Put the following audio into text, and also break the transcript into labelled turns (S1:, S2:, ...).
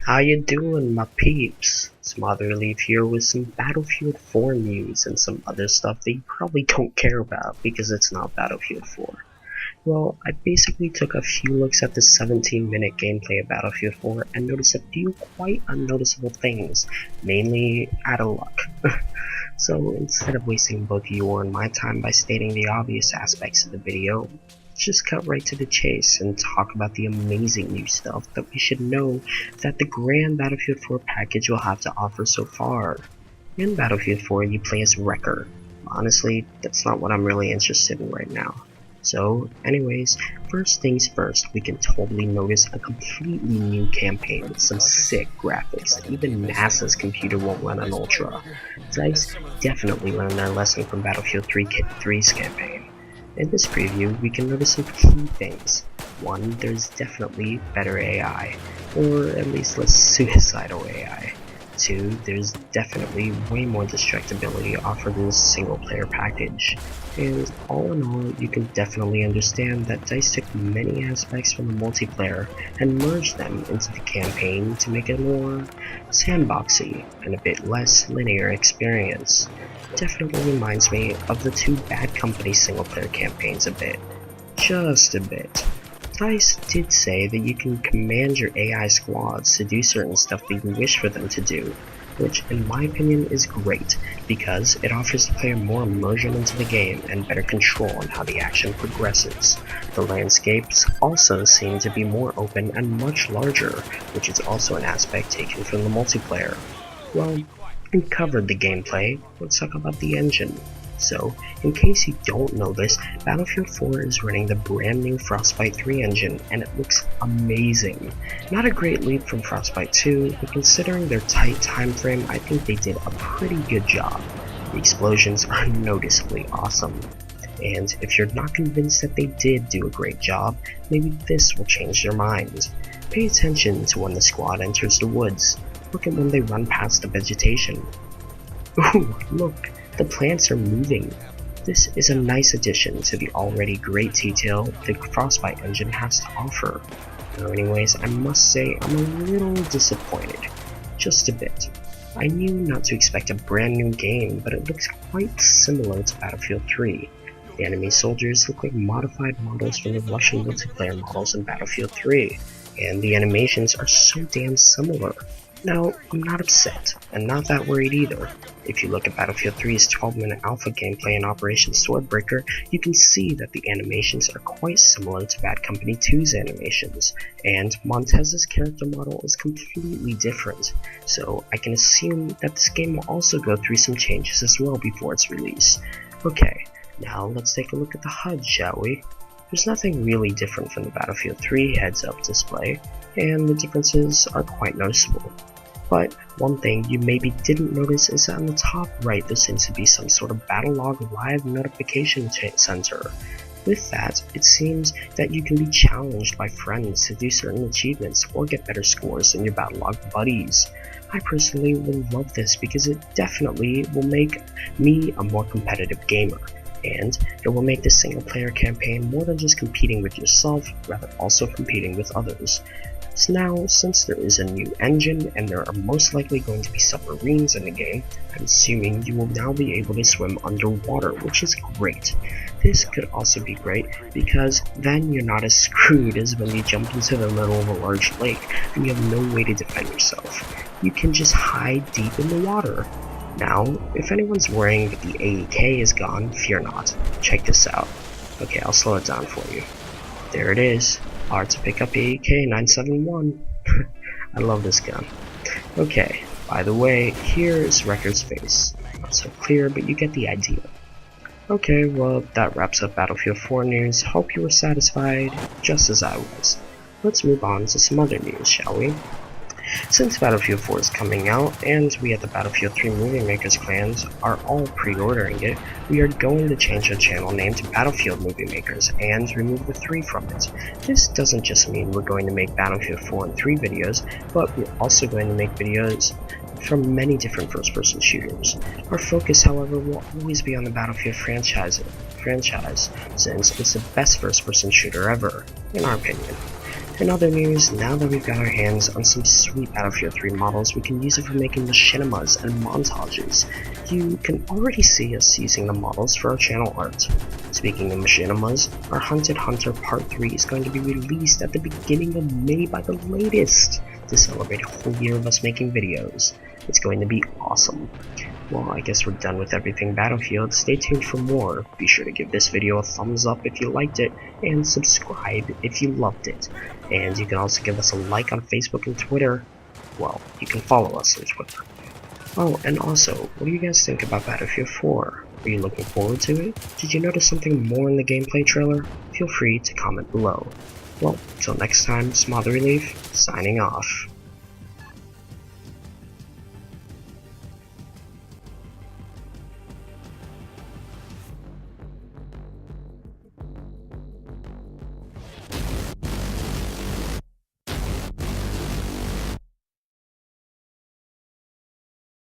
S1: How you doing, my peeps? It's Motherleaf here with some Battlefield 4 news and some other stuff that you probably don't care about because it's not Battlefield 4. Well, I basically took a few looks at the 17-minute gameplay of Battlefield 4 and noticed a few quite unnoticeable things, mainly out of luck. So instead of wasting both your and my time by stating the obvious aspects of the video, let's just cut right to the chase and talk about the amazing new stuff that we should know that the grand Battlefield 4 package will have to offer so far. In Battlefield 4 you play as Wrecker. Honestly, that's not what I'm really interested in right now. So anyways, first things first, we can totally notice a completely new campaign with some sick graphics that even NASA's computer won't run on Ultra. DICE definitely learned their lesson from Battlefield 3's campaign. In this preview, we can notice some key things. One, there's definitely better AI, or at least less suicidal AI. Two, there's definitely way more destructibility offered in this single player package. And all in all, you can definitely understand that DICE took many aspects from the multiplayer and merged them into the campaign to make it more sandboxy and a bit less linear experience. Definitely reminds me of the two Bad Company single player campaigns a bit. Just a bit. DICE did say that you can command your AI squads to do certain stuff that you wish for them to do, which in my opinion is great, because it offers the player more immersion into the game and better control on how the action progresses. The landscapes also seem to be more open and much larger, which is also an aspect taken from the multiplayer. Well, we covered the gameplay, let's talk about the engine. So, in case you don't know this, Battlefield 4 is running the brand new Frostbite 3 engine, and it looks amazing. Not a great leap from Frostbite 2, but considering their tight time frame, I think they did a pretty good job. The explosions are noticeably awesome. And if you're not convinced that they did do a great job, maybe this will change your mind. Pay attention to when the squad enters the woods. Look at when they run past the vegetation. Ooh, look! The plants are moving. This is a nice addition to the already great detail the Frostbite engine has to offer. Now anyways, I must say I'm a little disappointed. Just a bit. I knew not to expect a brand new game, but it looks quite similar to Battlefield 3. The enemy soldiers look like modified models from the Russian multiplayer models in Battlefield 3, and the animations are so damn similar. Now, I'm not upset, and not that worried either. If you look at Battlefield 3's 12-minute alpha gameplay in Operation Swordbreaker, you can see that the animations are quite similar to Bad Company 2's animations, and Montez's character model is completely different, so I can assume that this game will also go through some changes as well before its release. Okay, now let's take a look at the HUD, shall we? There's nothing really different from the Battlefield 3 heads-up display, and the differences are quite noticeable. But one thing you maybe didn't notice is that on the top right there seems to be some sort of Battlelog live notification center. With that, it seems that you can be challenged by friends to do certain achievements or get better scores than your Battlelog buddies. I personally will love this because it definitely will make me a more competitive gamer. And it will make the single player campaign more than just competing with yourself, rather also competing with others. So now, since there is a new engine and there are most likely going to be submarines in the game, I'm assuming you will now be able to swim underwater, which is great. This could also be great because then you're not as screwed as when you jump into the middle of a large lake and you have no way to defend yourself. You can just hide deep in the water. Now, if anyone's worrying that the AEK is gone, fear not. Check this out. Okay, I'll slow it down for you. There it is. Hard to pick up AEK 971. I love this gun. Okay, by the way, here is Wrecker's face. Not so clear, but you get the idea. Okay, well, that wraps up Battlefield 4 news. Hope you were satisfied, just as I was. Let's move on to some other news, shall we? Since Battlefield 4 is coming out, and we at the Battlefield 3 Movie Makers clans are all pre-ordering it, we are going to change our channel name to Battlefield Movie Makers and remove the 3 from it. This doesn't just mean we're going to make Battlefield 4 and 3 videos, but we're also going to make videos from many different first-person shooters. Our focus, however, will always be on the Battlefield franchise, since it's the best first-person shooter ever, in our opinion. In other news, now that we've got our hands on some sweet Battlefield 3 models, we can use it for making machinimas and montages. You can already see us using the models for our channel art. Speaking of machinimas, our Hunted Hunter Part 3 is going to be released at the beginning of May by the latest, to celebrate a whole year of us making videos. It's going to be awesome. Well, I guess we're done with everything Battlefield. Stay tuned for more. Be sure to give this video a thumbs up if you liked it, and subscribe if you loved it. And you can also give us a like on Facebook and Twitter. Well, you can follow us on Twitter. Oh, and also, what do you guys think about Battlefield 4? Are you looking forward to it? Did you notice something more in the gameplay trailer? Feel free to comment below. Well, till next time, Smother Relief, signing off.